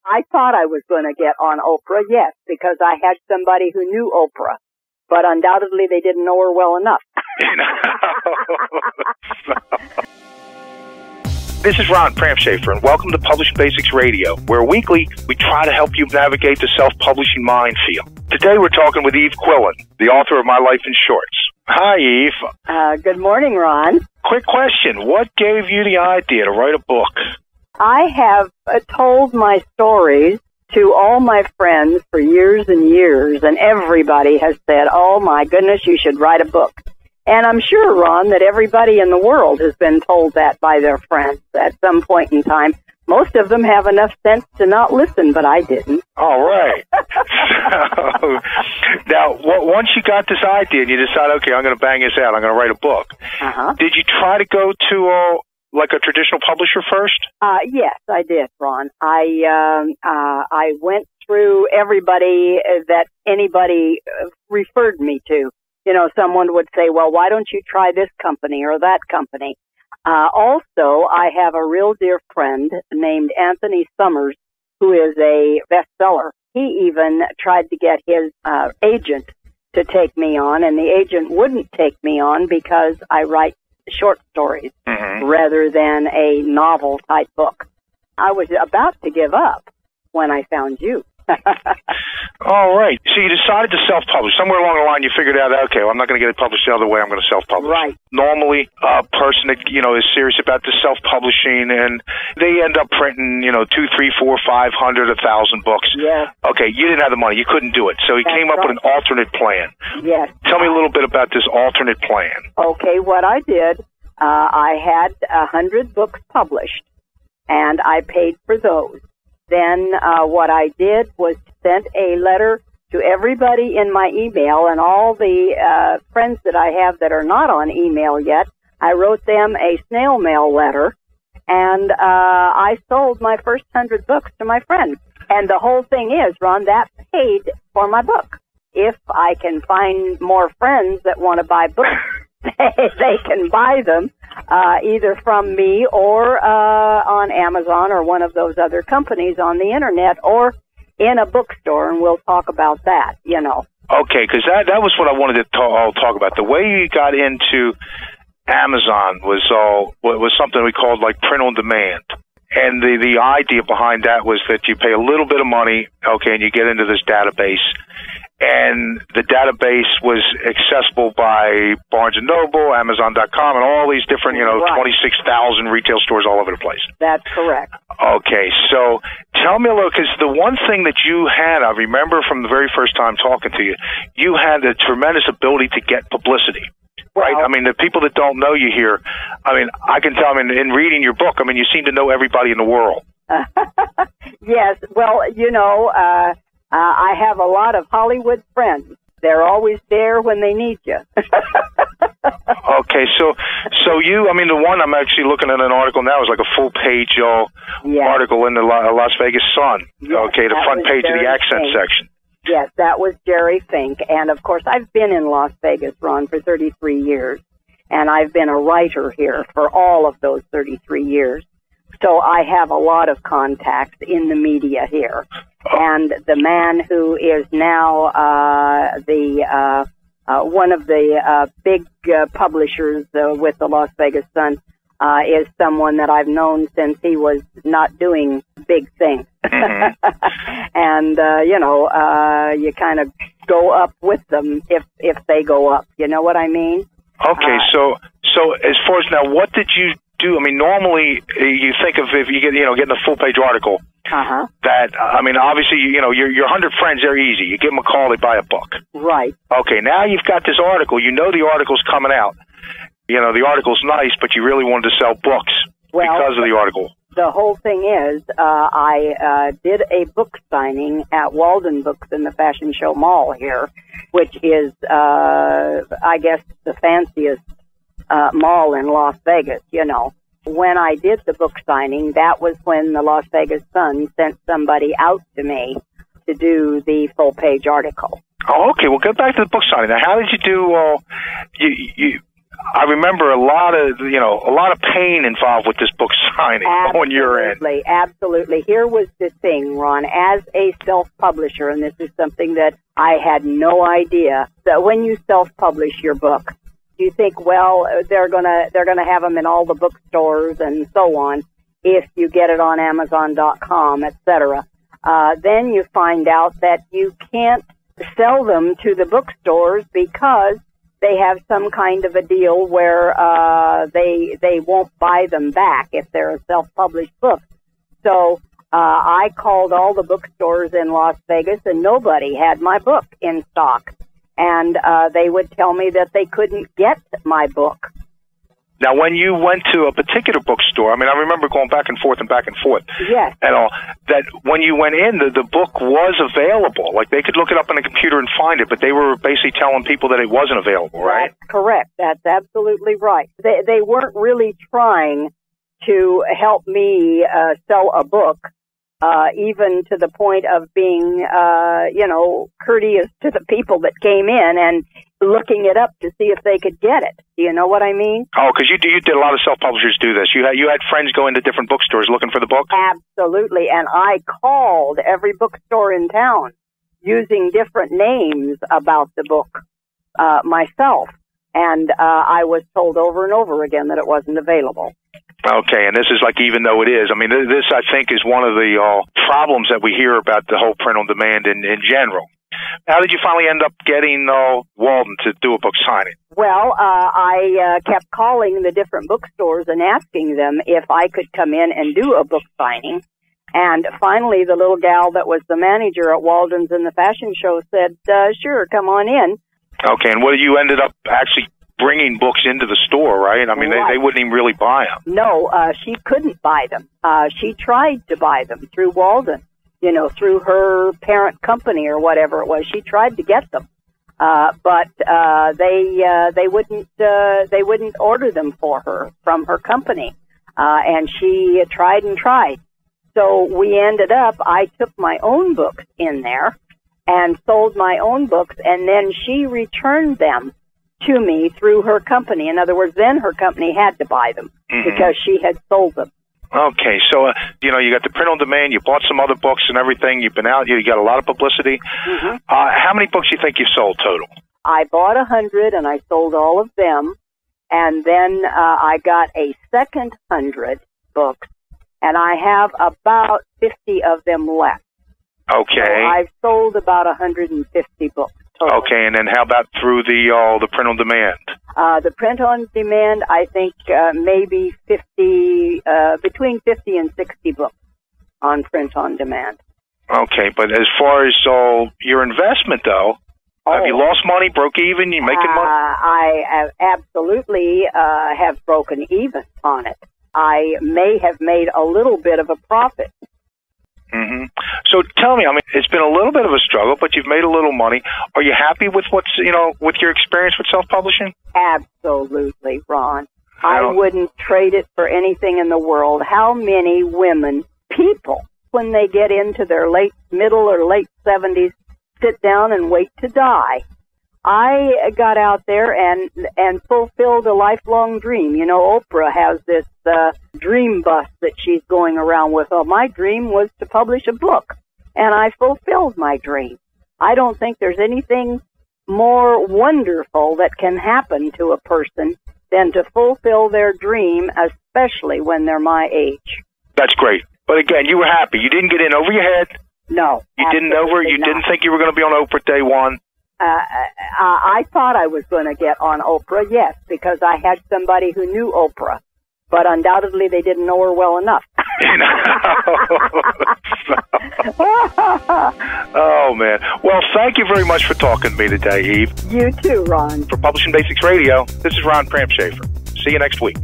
I thought I was going to get on Oprah, yes, because I had somebody who knew Oprah. But undoubtedly, they didn't know her well enough. This is Ron Pramshafer, and welcome to Publishing Basics Radio, where weekly we try to help you navigate the self-publishing minefield. Today we're talking with Eve Quillen, the author of My Life in Shorts. Hi, Eve. Good morning, Ron. Quick question. What gave you the idea to write a book? I have told my stories to all my friends for years and years, and everybody has said, oh, my goodness, you should write a book. And I'm sure, Ron, that everybody in the world has been told that by their friends at some point in time. Most of them have enough sense to not listen, but I didn't. All right. So, now, once you got this idea and you decide, okay, I'm going to bang this out, I'm going to write a book, did you try to go to like a traditional publisher first? Yes, I did, Ron. I went through everybody that anybody referred me to. You know, someone would say, well, why don't you try this company or that company? Also, I have a real dear friend named Anthony Summers, who is a bestseller. He even tried to get his agent to take me on, and the agent wouldn't take me on because I write short stories rather than a novel-type book. I was about to give up when I found you. All right. So you decided to self-publish. Somewhere along the line you figured out, okay, well, I'm not going to get it published the other way. I'm going to self-publish. Right. Normally, a person that, is serious about the self-publishing, and they end up printing, 2, 3, 4, 500, 1,000 books. Yeah. Okay, you didn't have the money. You couldn't do it. So he came up with an alternate plan. Yes. Tell me a little bit about this alternate plan. Okay, what I did, I had 100 books published, and I paid for those. Then what I did was sent a letter to everybody in my email, and all the friends that I have that are not on email yet, I wrote them a snail mail letter, and I sold my first 100 books to my friends. And the whole thing is, Ron, that paid for my book. If I can find more friends that want to buy books, they can buy them either from me or on Amazon or one of those other companies on the internet or in a bookstore, and we'll talk about that, Okay, because that was what I wanted to talk about. The way you got into Amazon was something we called like print on demand. And the idea behind that was that you pay a little bit of money, okay, and you get into this database. And the database was accessible by Barnes & Noble, Amazon.com, and all these different, 26,000 retail stores all over the place. That's correct. Okay, so tell me a little, because the one thing that you had, I remember from the very first time talking to you, you had a tremendous ability to get publicity. Right? Well, I mean, the people that don't know you here, I can tell them in reading your book, you seem to know everybody in the world. Yes, well, I have a lot of Hollywood friends. They're always there when they need you. Okay, so you, the one I'm actually looking at an article now is like a full-page article in the Las Vegas Sun. Yes, okay, the front page of the accent section. Yes, that was Jerry Fink. And, of course, I've been in Las Vegas, Ron, for 33 years. And I've been a writer here for all of those 33 years. So I have a lot of contacts in the media here. And the man who is now one of the big publishers with the Las Vegas Sun is someone that I've known since he was not doing big things. And, you kind of go up with them if they go up. You know what I mean? Okay, so as far as now, what did you do? Normally you think of if you get, getting a full-page article, that, obviously, your 100 friends, they're easy. You give them a call, they buy a book. Right. Okay, now you've got this article. The article's coming out. The article's nice, but you really wanted to sell books because of the article. The whole thing is, I did a book signing at Walden Books in the Fashion Show Mall here, which is, I guess, the fanciest mall in Las Vegas, When I did the book signing, that was when the Las Vegas Sun sent somebody out to me to do the full-page article. Oh, okay. Well, go back to the book signing. Now, how did you do, I remember a lot of pain involved with this book signing on your end. Absolutely. Here was the thing, Ron. As a self-publisher, and this is something that I had no idea, that when you self-publish your book, you think, well, they're gonna have them in all the bookstores and so on. If you get it on Amazon.com, etc. Then you find out that you can't sell them to the bookstores because they have some kind of a deal where they won't buy them back if they're a self-published book. So I called all the bookstores in Las Vegas, and nobody had my book in stock. And they would tell me that they couldn't get my book. Now, when you went to a particular bookstore, I mean, I remember going back and forth. Yes. And all that, when you went in, the book was available. Like, they could look it up on the computer and find it, but they were basically telling people that it wasn't available, right? That's correct. That's absolutely right. They weren't really trying to help me sell a book, even to the point of being, courteous to the people that came in and looking it up to see if they could get it. Do you know what I mean? Oh, because you did a lot of self-publishers do this. You had friends go into different bookstores looking for the book? Absolutely, and I called every bookstore in town using different names about the book myself, and I was told over and over again that it wasn't available. Okay, and this is like, even though it is, I mean, this I think is one of the problems that we hear about the whole print on demand in general. How did you finally end up getting Walden to do a book signing? Well, I kept calling the different bookstores and asking them if I could come in and do a book signing. And finally, the little gal that was the manager at Walden's in the fashion show said, sure, come on in. Okay, and what, you ended up actually bringing books into the store, right? I mean, right. They wouldn't even really buy them. No, she couldn't buy them. She tried to buy them through Walden. Through her parent company or whatever it was. She tried to get them, but they wouldn't order them for her from her company, and she tried and tried. So we ended up, I took my own books in there and sold my own books, and then she returned them to me through her company. In other words, then her company had to buy them because she had sold them. Okay, so, you got the print on demand, you bought some other books and everything, you've been out, you got a lot of publicity. How many books do you think you sold total? I bought 100 and I sold all of them, and then I got a second 100 books, and I have about 50 of them left. Okay. So I've sold about 150 books total. Okay, and then how about through the print on demand? The print on demand, I think maybe between 50 and 60 books on print on demand. Okay, but as far as your investment, though, have you lost money, broke even, you making money? I absolutely have broken even on it. I may have made a little bit of a profit. So tell me, I mean, it's been a little bit of a struggle, but you've made a little money. Are you happy with with your experience with self-publishing? Absolutely, Ron. I wouldn't trade it for anything in the world. How many people, when they get into their middle or late 70s, sit down and wait to die? I got out there and fulfilled a lifelong dream. Oprah has this dream bus that she's going around with. Well, my dream was to publish a book, and I fulfilled my dream. I don't think there's anything more wonderful that can happen to a person than to fulfill their dream, especially when they're my age. That's great. But again, you were happy. You didn't get in over your head. No. You didn't think you were going to be on Oprah day one. I thought I was going to get on Oprah, yes, because I had somebody who knew Oprah, but undoubtedly they didn't know her well enough. Oh, man. Well, thank you very much for talking to me today, Eve. You too, Ron. For Publishing Basics Radio, this is Ron Pramp Schaefer. See you next week.